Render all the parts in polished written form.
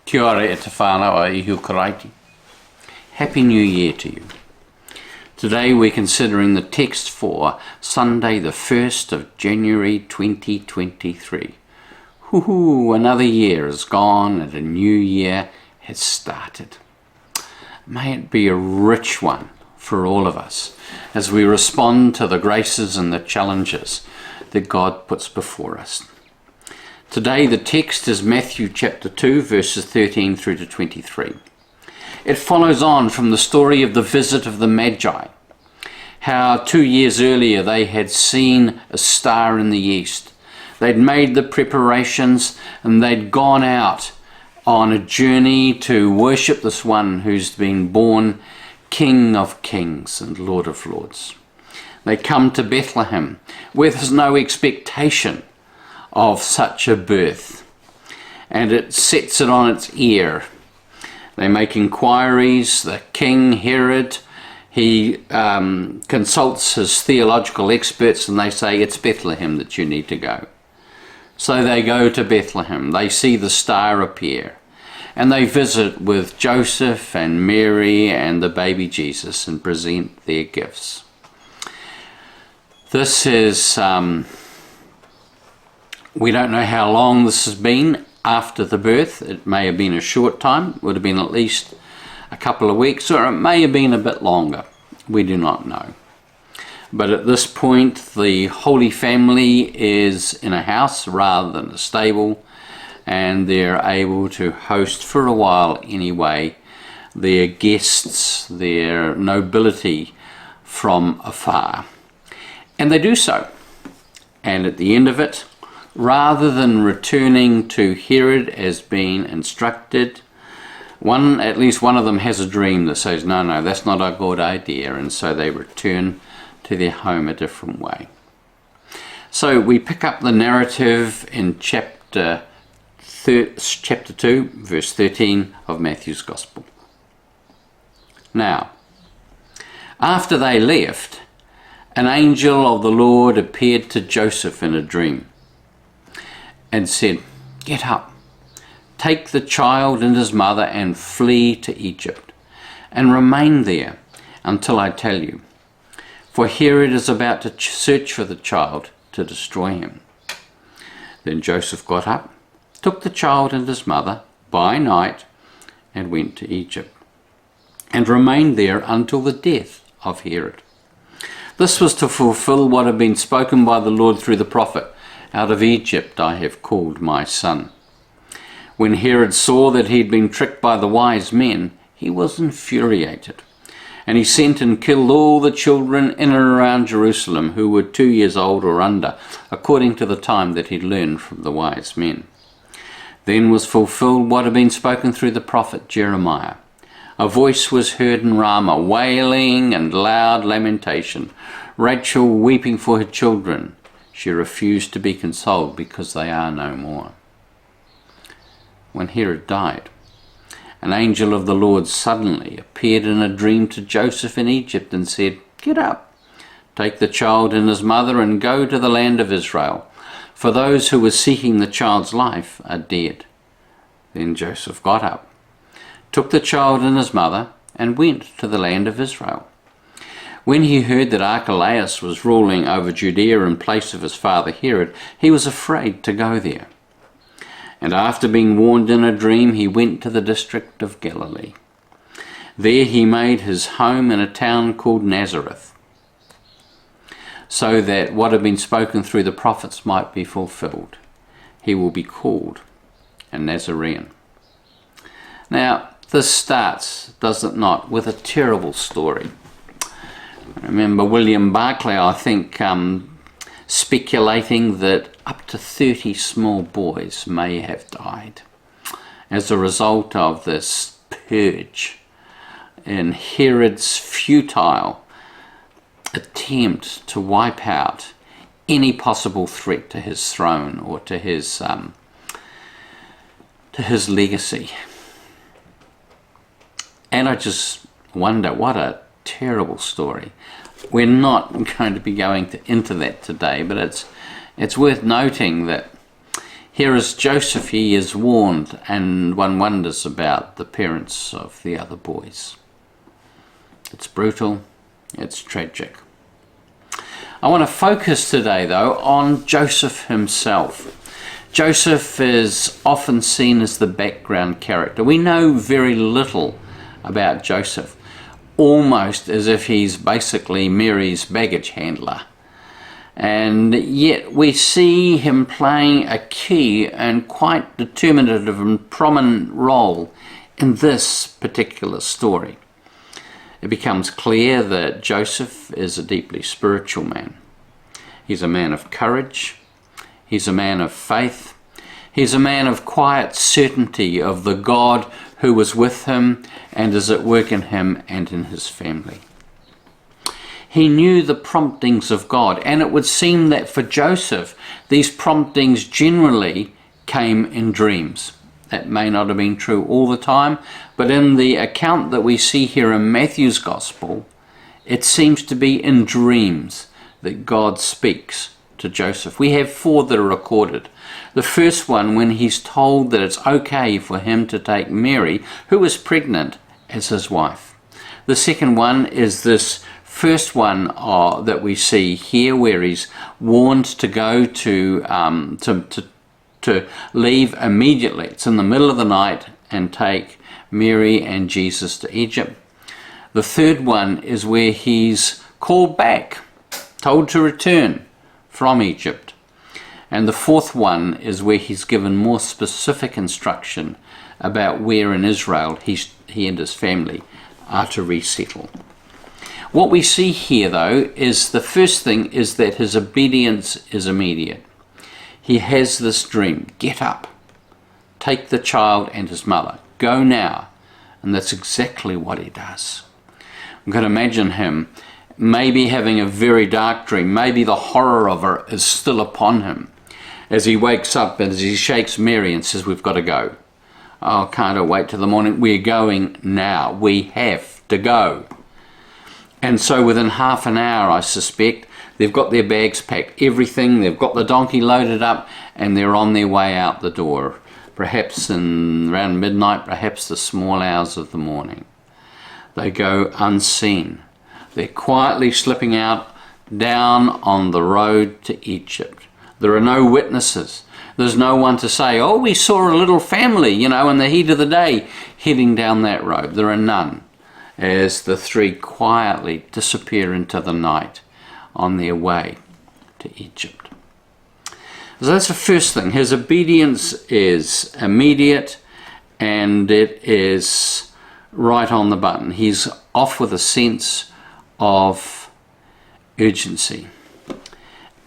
Kia ora e te whānau i hiu karaiti. Happy New Year to you. Today we're considering the text for Sunday the 1st of January 2023. Hoo-hoo, another year is gone and a new year has started. May it be a rich one for all of us as we respond to the graces and the challenges that God puts before us. Today the text is Matthew chapter 2 verses 13 through to 23. It follows on from the story of the visit of the Magi, how 2 years earlier they had seen a star in the east. They'd made the preparations and they'd gone out on a journey to worship this one who's been born King of Kings and Lord of Lords. They come to Bethlehem where there's no expectation of such a birth, and it sets it on its ear. They make inquiries. The king Herod, he consults his theological experts and they say it's Bethlehem that you need to go. So they go to Bethlehem. They see the star appear and they visit with Joseph and Mary and the baby Jesus and present their gifts. This is we don't know how long this has been after the birth. It may have been a short time, it would have been at least a couple of weeks, or it may have been a bit longer. We do not know. But at this point, the Holy Family is in a house rather than a stable, and they're able to host for a while anyway their guests, their nobility from afar. And they do so. And at the end of it, rather than returning to Herod as being instructed, at least one of them has a dream that says, no, that's not a good idea, and so they return to their home a different way. So we pick up the narrative in chapter 2, verse 13 of Matthew's Gospel. Now, after they left, an angel of the Lord appeared to Joseph in a dream and said, "Get up, take the child and his mother and flee to Egypt, and remain there until I tell you, for Herod is about to search for the child to destroy him." Then Joseph got up, took the child and his mother by night, and went to Egypt, and remained there until the death of Herod. This was to fulfill what had been spoken by the Lord through the prophet, "Out of Egypt I have called my son." When Herod saw that he had been tricked by the wise men, he was infuriated, and he sent and killed all the children in and around Jerusalem who were 2 years old or under, according to the time that he'd learned from the wise men. Then was fulfilled what had been spoken through the prophet Jeremiah. A voice was heard in Ramah, wailing and loud lamentation, Rachel weeping for her children. She refused to be consoled because they are no more. When Herod died, an angel of the Lord suddenly appeared in a dream to Joseph in Egypt and said, "Get up, take the child and his mother and go to the land of Israel, for those who were seeking the child's life are dead." Then Joseph got up, took the child and his mother and went to the land of Israel. When he heard that Archelaus was ruling over Judea in place of his father Herod, he was afraid to go there. And after being warned in a dream, he went to the district of Galilee. There he made his home in a town called Nazareth, so that what had been spoken through the prophets might be fulfilled. He will be called a Nazarene. Now, this starts, does it not, with a terrible story. I remember William Barclay, I think, speculating that up to 30 small boys may have died as a result of this purge in Herod's futile attempt to wipe out any possible threat to his throne or to his legacy. And I just wonder, what a terrible story. We're not going to be going into that today, but it's worth noting that Here is Joseph, he is warned, and one wonders about the parents of the other boys. It's brutal, it's tragic. I want to focus today, though, on Joseph himself. Joseph is often seen as the background character. We know very little about Joseph, almost as if he's basically Mary's baggage handler. And yet we see him playing a key and quite determinative and prominent role in this particular story. It becomes clear that Joseph is a deeply spiritual man. He's a man of courage. He's a man of faith. He's a man of quiet certainty of the God who was with him and is at work in him and in his family. He knew the promptings of God, and it would seem that for Joseph, these promptings generally came in dreams. That may not have been true all the time, but in the account that we see here in Matthew's Gospel, it seems to be in dreams that God speaks to Joseph. We have 4 that are recorded. The first one, when he's told that it's okay for him to take Mary, who is pregnant, as his wife. The second one is this first one that we see here, where he's warned to go to leave immediately. It's in the middle of the night, and take Mary and Jesus to Egypt. The third one is where he's called back, told to return from Egypt. And the fourth one is where he's given more specific instruction about where in Israel he and his family are to resettle. What we see here, though, is the first thing is that his obedience is immediate. He has this dream: get up, take the child and his mother, go now. And that's exactly what he does. I'm going to imagine him maybe having a very dark dream. Maybe the horror of it is still upon him as he wakes up and as he shakes Mary and says, we've got to go. Oh, can't I wait till the morning? We're going now. We have to go. And so within half an hour, I suspect, they've got their bags packed, everything, they've got the donkey loaded up, and they're on their way out the door, perhaps around midnight, perhaps the small hours of the morning. They go unseen. They're quietly slipping out down on the road to Egypt. There are no witnesses. There's no one to say, oh, we saw a little family, in the heat of the day, heading down that road. There are none, as the 3 quietly disappear into the night on their way to Egypt. So that's the first thing. His obedience is immediate, and it is right on the button. He's off with a sense of urgency.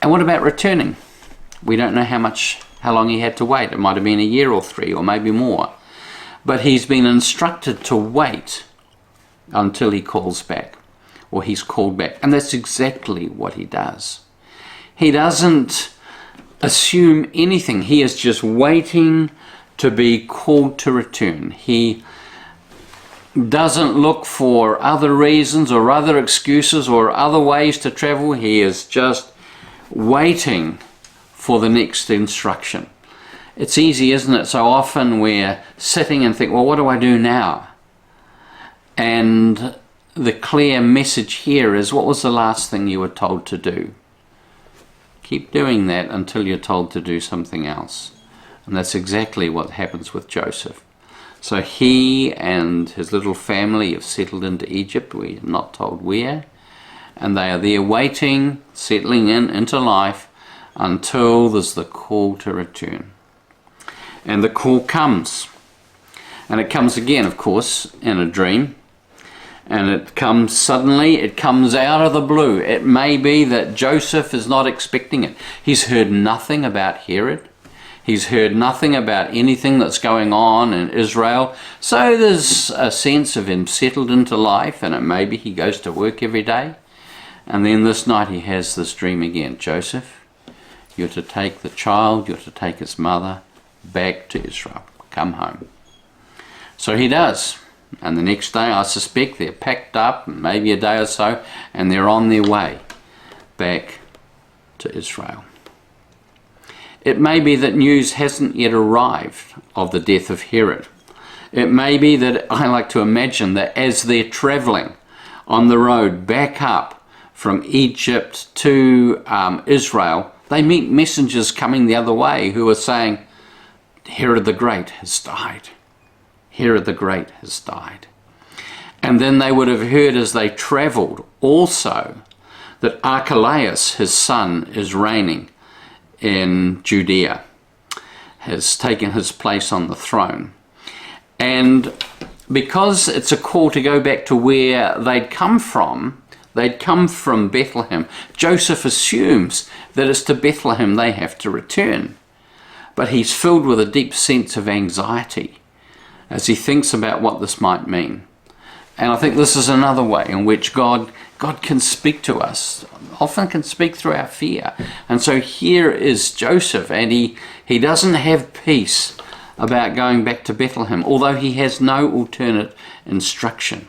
And what about returning? We don't know how long he had to wait. It might have been a year or 3 or maybe more. But he's been instructed to wait until he calls back, or he's called back. And that's exactly what he does. He doesn't assume anything. He is just waiting to be called to return. He doesn't look for other reasons or other excuses or other ways to travel. He is just waiting for the next instruction. It's easy, isn't it? So often we're sitting and think, well, what do I do now? And the clear message here is, what was the last thing you were told to do? Keep doing that until you're told to do something else. And that's exactly what happens with Joseph. So he and his little family have settled into Egypt. We're not told where. And they are there waiting, settling into life until there's the call to return. And the call comes. And it comes again, of course, in a dream. And it comes suddenly, it comes out of the blue. It may be that Joseph is not expecting it. He's heard nothing about Herod. He's heard nothing about anything that's going on in Israel. So there's a sense of him settled into life, and maybe he goes to work every day. And then this night he has this dream again. Joseph, you're to take the child, you're to take his mother back to Israel. Come home. So he does. And the next day, I suspect, they're packed up, maybe a day or so, and they're on their way back to Israel. It may be that news hasn't yet arrived of the death of Herod. It may be that, I like to imagine that as they're travelling on the road back up from Egypt to Israel, they meet messengers coming the other way who are saying, Herod the Great has died. Herod the Great has died. And then they would have heard as they travelled also that Archelaus, his son, is reigning in Judea, has taken his place on the throne. And because it's a call to go back to where they'd come from Bethlehem, Joseph assumes that it's to Bethlehem they have to return. But he's filled with a deep sense of anxiety as he thinks about what this might mean. And I think this is another way in which God can speak to us, often can speak through our fear. And so here is Joseph, and he doesn't have peace about going back to Bethlehem, although he has no alternate instruction.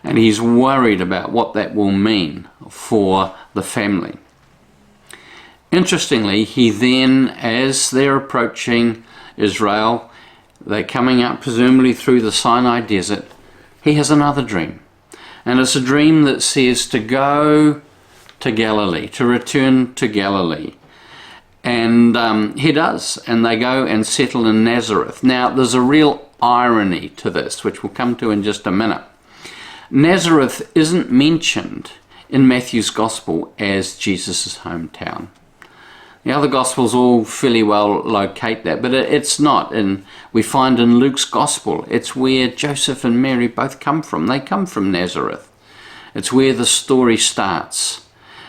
And he's worried about what that will mean for the family. Interestingly, he then, as they're approaching Israel, they're coming up presumably through the Sinai desert, he has another dream. And it's a dream that says to go to Galilee, to return to Galilee. And he does, and they go and settle in Nazareth. Now, there's a real irony to this, which we'll come to in just a minute. Nazareth isn't mentioned in Matthew's Gospel as Jesus' hometown. The other Gospels all fairly well locate that, but it's not. And we find in Luke's Gospel, it's where Joseph and Mary both come from. They come from Nazareth. It's where the story starts.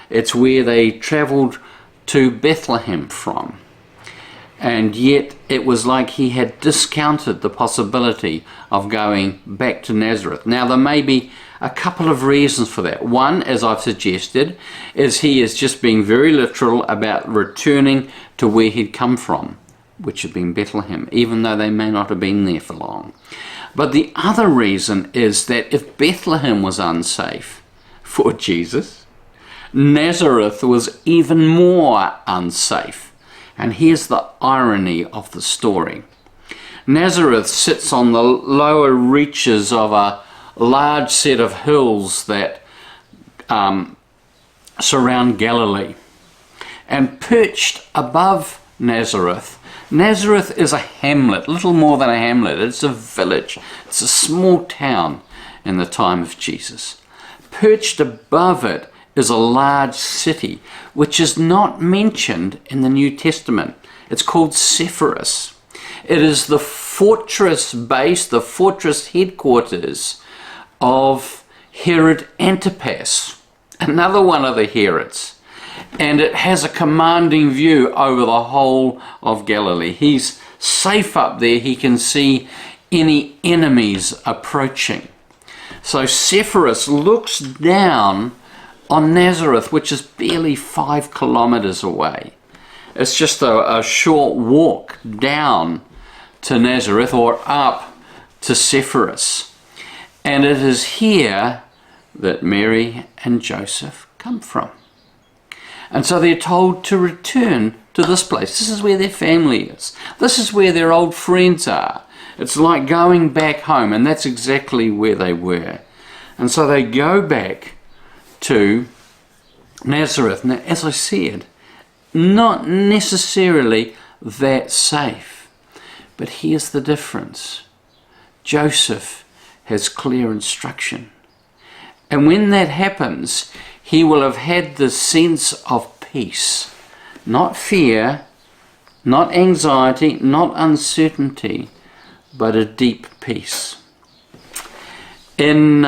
It's where they travelled to Bethlehem from. And yet it was like he had discounted the possibility of going back to Nazareth. Now, there may be a couple of reasons for that. One, as I've suggested, is he is just being very literal about returning to where he'd come from, which had been Bethlehem, even though they may not have been there for long. But the other reason is that if Bethlehem was unsafe for Jesus, Nazareth was even more unsafe. And here's the irony of the story. Nazareth sits on the lower reaches of a large set of hills that surround Galilee. And perched above Nazareth is a hamlet, little more than a hamlet. It's a village. It's a small town in the time of Jesus. Perched above it is a large city, which is not mentioned in the New Testament. It's called Sepphoris. It is the fortress base, the fortress headquarters of Herod Antipas, another one of the Herods. And it has a commanding view over the whole of Galilee. He's safe up there. He can see any enemies approaching. So Sepphoris looks down on Nazareth, which is barely 5 kilometers away. It's just a short walk down to Nazareth or up to Sepphoris. And it is here that Mary and Joseph come from. And so they're told to return to this place. This is where their family is. This is where their old friends are. It's like going back home, and that's exactly where they were. And so they go back to Nazareth. Now, as I said, not necessarily that safe. But here's the difference. Joseph has clear instruction. And when that happens, he will have had the sense of peace. Not fear, not anxiety, not uncertainty, but a deep peace. In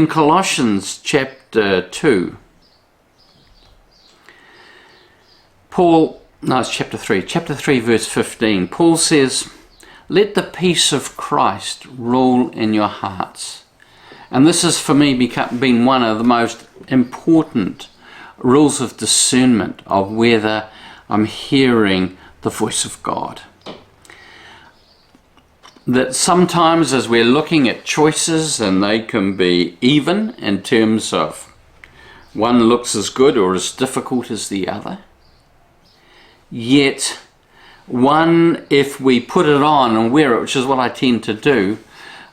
Colossians chapter 2, chapter 3 verse 15, Paul says, "Let the peace of Christ rule in your hearts." And this has for me been one of the most important rules of discernment of whether I'm hearing the voice of God. That sometimes as we're looking at choices, and they can be even in terms of one looks as good or as difficult as the other, yet one, if we put it on and wear it, which is what I tend to do,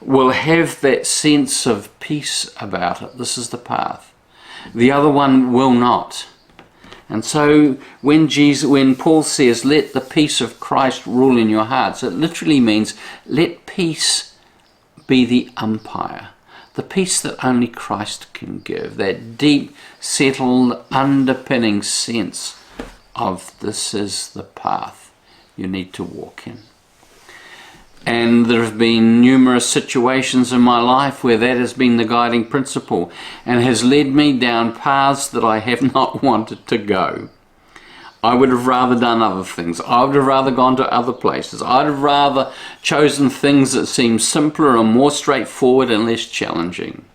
will have that sense of peace about it. This is the path. The other one will not. And so when Paul says, let the peace of Christ rule in your hearts, it literally means let peace be the umpire. The peace that only Christ can give. That deep, settled, underpinning sense of this is the path you need to walk in. And there have been numerous situations in my life where that has been the guiding principle and has led me down paths that I have not wanted to go. I would have rather done other things. I would have rather gone to other places. I'd have rather chosen things that seem simpler and more straightforward and less challenging.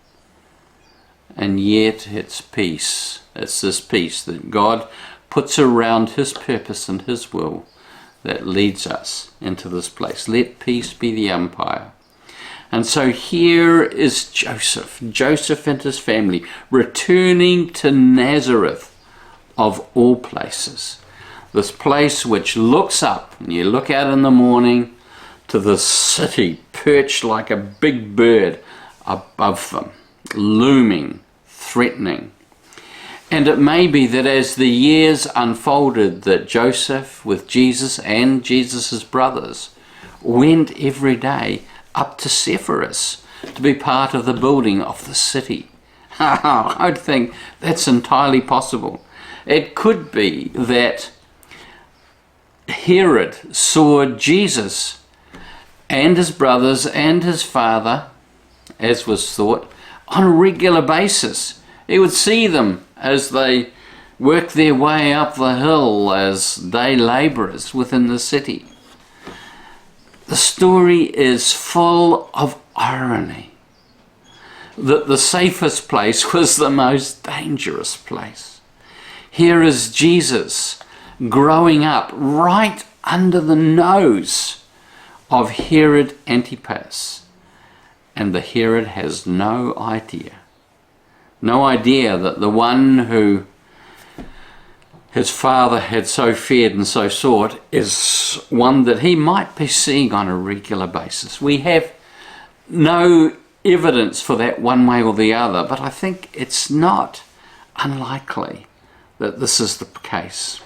And yet it's peace. It's this peace that God puts around his purpose and his will that leads us into this place. Let peace be the umpire. And so here is Joseph and his family returning to Nazareth, of all places. This place which looks up, and you look out in the morning to the city perched like a big bird above them, looming, threatening. And it may be that as the years unfolded, that Joseph with Jesus and Jesus' brothers went every day up to Sepphoris to be part of the building of the city. I'd think that's entirely possible. It could be that Herod saw Jesus and his brothers and his father, as was thought, on a regular basis. He would see them as they worked their way up the hill as day labourers within the city. The story is full of irony, that the safest place was the most dangerous place. Here is Jesus growing up right under the nose of Herod Antipas, and the Herod has no idea. No idea that the one who his father had so feared and so sought is one that he might be seeing on a regular basis. We have no evidence for that one way or the other, but I think it's not unlikely that this is the case.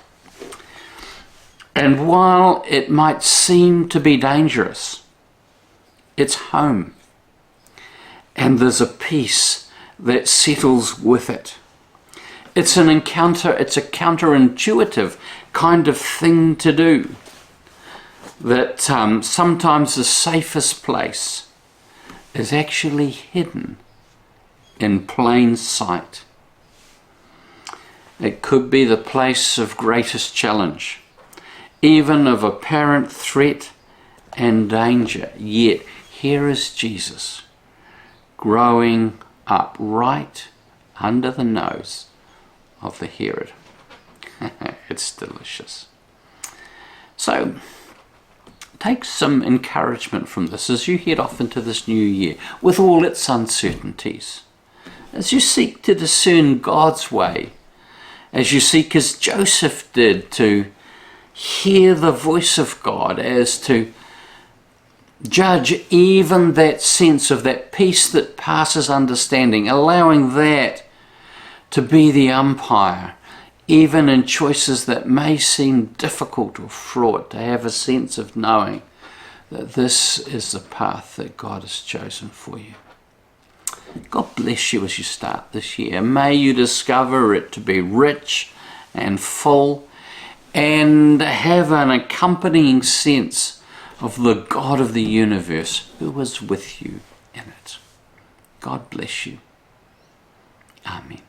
And while it might seem to be dangerous, it's home. And there's a peace that settles with it. It's an encounter, it's a counterintuitive kind of thing to do. That sometimes the safest place is actually hidden in plain sight. It could be the place of greatest challenge, even of apparent threat and danger. Yet here is Jesus growing up right under the nose of the Herod. It's delicious. So take some encouragement from this as you head off into this new year with all its uncertainties. As you seek to discern God's way, as you seek as Joseph did to hear the voice of God, as to judge even that sense of that peace that passes understanding, allowing that to be the umpire, even in choices that may seem difficult or fraught, to have a sense of knowing that this is the path that God has chosen for you. God bless you as you start this year. May you discover it to be rich and full and have an accompanying sense of the God of the universe who was with you in it. God bless you. Amen.